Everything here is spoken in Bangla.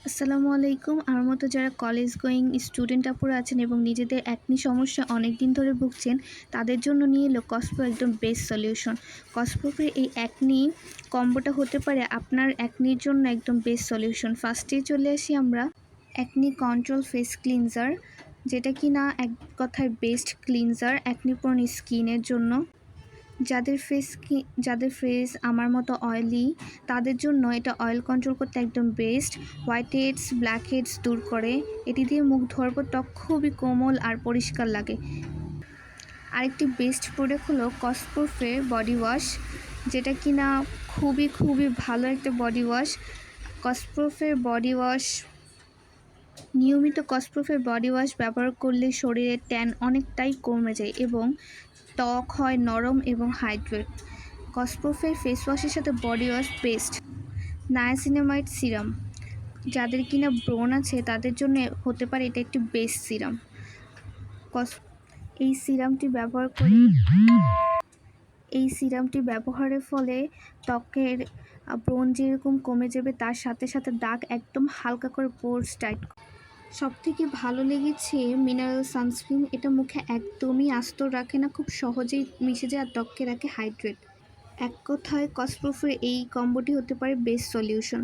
আসসালামু আলাইকুম। আমার মতো যারা কলেজ গোয়িং স্টুডেন্ট আপুরা আছেন এবং নিজেদের একনি সমস্যা অনেক দিন ধরে ভুগছেন, তাদের জন্য নিয়ে এলো কসপ্রো একদম বেস্ট সলিউশন। কসপ্রোর এই একনি কম্বোটা হতে পারে আপনার একনির জন্য একদম বেস্ট সলিউশন। ফার্স্টেই চলে আসি আমরা একনি কন্ট্রোল ফেস ক্লিনজার, যেটা কি না এক কথায় বেস্ট ক্লিনজার একনি প্রোন স্কিনের জন্য। যাদের ফেস আমার মতো অয়েলি, তাদের জন্য এটা অয়েল কন্ট্রোল করতে একদম best. Whiteheads, blackheads দূর করে। এটি দিয়ে মুখ ধোয়ার পর ত্বক খুবই কোমল আর পরিষ্কার লাগে। আরেকটি বেস্ট প্রোডাক্ট হলো কসপ্রোফের বডি ওয়াশ, যেটা কিনা খুবই ভালো একটা বডি ওয়াশ। কসপ্রোফের বডি ওয়াশ নিয়মিত কসপ্রোফের বডি ওয়াশ ব্যবহার করলে শরীরের ট্যান অনেকটাই কমে যায় এবং ত্বক হয় নরম এবং হাইড্রেট। কসপ্রোফের ফেস ওয়াশের সাথে body wash best. Niacinamide serum, যাদের কিনা ব্রণ আছে তাদের জন্য হতে পারে এটা একটি বেস্ট সিরাম। কস এই সিরামটি ব্যবহারের ফলে ত্বকের ব্রণ যেরকম কমে যাবে, তার সাথে সাথে দাগ একদম হালকা করে পোরস টাইট। সবথেকে ভালো লেগেছে মিনারেল সানস্ক্রিন। এটা মুখে একদমই আস্তর রাখে না, খুব সহজেই মিশে যায় আর ত্বককে রাখে হাইড্রেট। এক কথায় কসপ্রোফের এই কম্বোটি হতে পারে বেস্ট সলিউশন।